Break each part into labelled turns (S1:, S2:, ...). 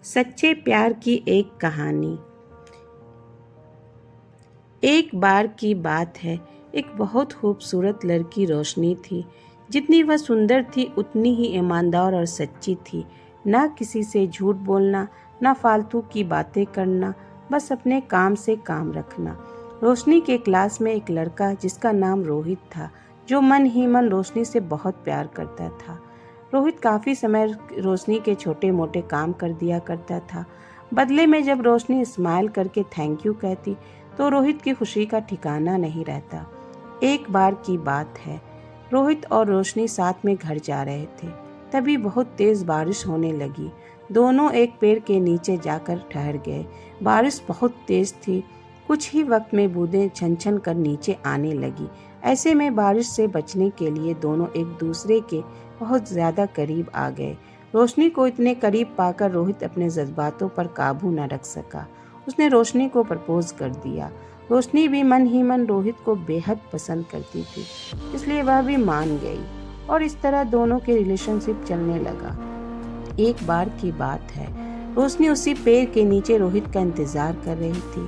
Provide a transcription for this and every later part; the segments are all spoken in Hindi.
S1: सच्चे प्यार की एक कहानी। एक बार की बात है, एक बहुत खूबसूरत लड़की रोशनी थी। जितनी वह सुंदर थी उतनी ही ईमानदार और सच्ची थी। ना किसी से झूठ बोलना, ना फालतू की बातें करना, बस अपने काम से काम रखना। रोशनी के क्लास में एक लड़का जिसका नाम रोहित था, जो मन ही मन रोशनी से बहुत प्यार करता था। रोहित काफ़ी समय रोशनी के छोटे मोटे काम कर दिया करता था। बदले में जब रोशनी स्माइल करके थैंक यू कहती तो रोहित की खुशी का ठिकाना नहीं रहता। एक बार की बात है, रोहित और रोशनी साथ में घर जा रहे थे। तभी बहुत तेज बारिश होने लगी। दोनों एक पेड़ के नीचे जाकर ठहर गए। बारिश बहुत तेज थी। कुछ ही वक्त में बूंदें छन छन कर नीचे आने लगी। ऐसे में बारिश से बचने के लिए दोनों एक दूसरे के बहुत ज़्यादा करीब आ गए। रोशनी को इतने करीब पाकर रोहित अपने जज्बातों पर काबू न रख सका। उसने रोशनी को प्रपोज कर दिया। रोशनी भी मन ही मन रोहित को बेहद पसंद करती थी, इसलिए वह भी मान गई और इस तरह दोनों के रिलेशनशिप चलने लगा। एक बार की बात है, रोशनी उसी पेड़ के नीचे रोहित का इंतजार कर रही थी।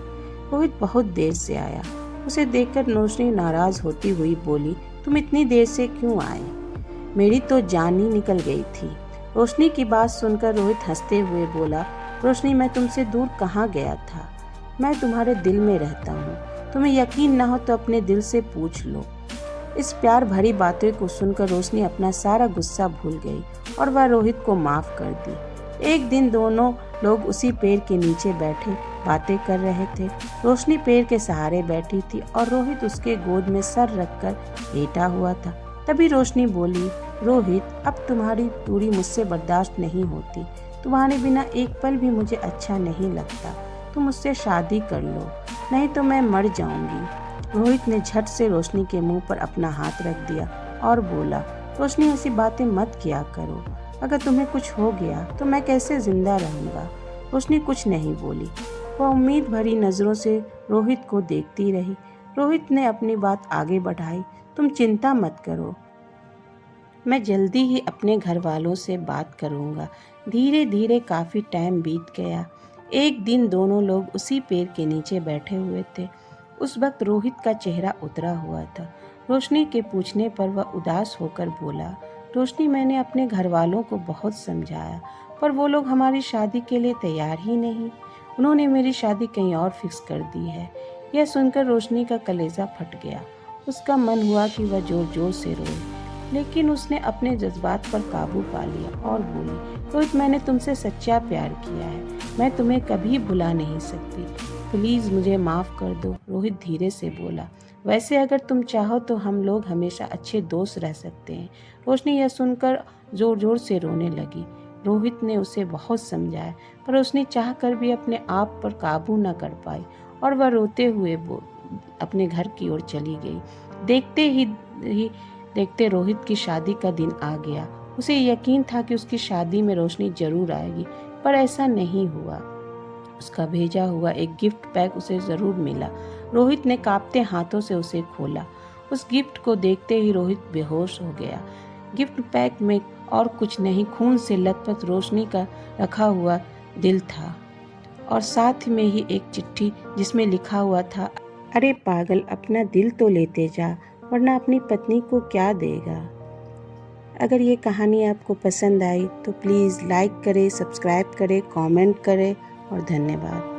S1: रोहित बहुत देर से आया। उसे देखकर रोशनी नाराज होती हुई बोली, तुम इतनी देर से क्यों आए? मेरी तो जान ही निकल गई थी। रोशनी की बात सुनकर रोहित हंसते हुए बोला, रोशनी मैं तुमसे दूर कहाँ गया था? मैं तुम्हारे दिल में रहता हूँ। तुम्हें यकीन ना हो तो अपने दिल से पूछ लो। इस प्यार भरी बातें को सुनकर रोशनी अपना सारा गुस्सा भूल गई और वह रोहित को माफ कर दी। एक दिन दोनों लोग उसी पेड़ के नीचे बैठे बातें कर रहे थे। रोशनी पेड़ के सहारे बैठी थी और रोहित उसके गोद में सर रखकर लेटा हुआ था। तभी रोशनी बोली, रोहित अब तुम्हारी दूरी मुझसे बर्दाश्त नहीं होती। तुम्हारे बिना एक पल भी मुझे अच्छा नहीं लगता। तुम मुझसे शादी कर लो, नहीं तो मैं मर जाऊंगी। रोहित ने झट से रोशनी के मुंह पर अपना हाथ रख दिया और बोला, रोशनी ऐसी बातें मत किया करो। अगर तुम्हें कुछ हो गया तो मैं कैसे जिंदा रहूंगा? रोशनी कुछ नहीं बोली। वह उम्मीद भरी नजरों से रोहित को देखती रही। रोहित ने अपनी बात आगे बढ़ाई, तुम चिंता मत करो, मैं जल्दी ही अपने घर वालों से बात करूंगा। धीरे धीरे काफ़ी टाइम बीत गया। एक दिन दोनों लोग उसी पेड़ के नीचे बैठे हुए थे। उस वक्त रोहित का चेहरा उतरा हुआ था। रोशनी के पूछने पर वह उदास होकर बोला, रोशनी मैंने अपने घर वालों को बहुत समझाया, पर वो लोग हमारी शादी के लिए तैयार ही नहीं। उन्होंने मेरी शादी कहीं और फिक्स कर दी है। यह सुनकर रोशनी का कलेजा फट गया। उसका मन हुआ कि वह जोर जोर से रोए, लेकिन उसने अपने जज्बात पर काबू पा लिया और बोली, रोहित मैंने तुमसे सच्चा प्यार किया है। मैं तुम्हें कभी भुला नहीं सकती। प्लीज़ मुझे माफ़ कर दो। रोहित धीरे से बोला, वैसे अगर तुम चाहो तो हम लोग हमेशा अच्छे दोस्त रह सकते हैं। रोशनी यह सुनकर जोर जोर से रोने लगी। रोहित ने उसे बहुत समझाया, पर रोशनी चाह कर भी अपने आप पर काबू न कर पाई और वह रोते हुए अपने घर की ओर चली गई। देखते ही देखते रोहित की शादी का दिन आ गया। उसे यकीन था कि उसकी शादी में रोशनी जरूर आएगी, पर ऐसा नहीं हुआ। उसका भेजा हुआ एक गिफ्ट पैक उसे जरूर मिला। रोहित ने कांपते हाथों से उसे खोला। उस गिफ्ट को देखते ही रोहित बेहोश हो गया। गिफ्ट पैक में और कुछ नहीं, खून से लथपथ रोशनी का रखा हुआ दिल था और साथ में ही एक चिट्ठी जिसमें लिखा हुआ था, अरे पागल, अपना दिल तो लेते जा, वरना अपनी पत्नी को क्या देगा। अगर ये कहानी आपको पसंद आई तो प्लीज़ लाइक करें, सब्सक्राइब करें, कमेंट करें और धन्यवाद।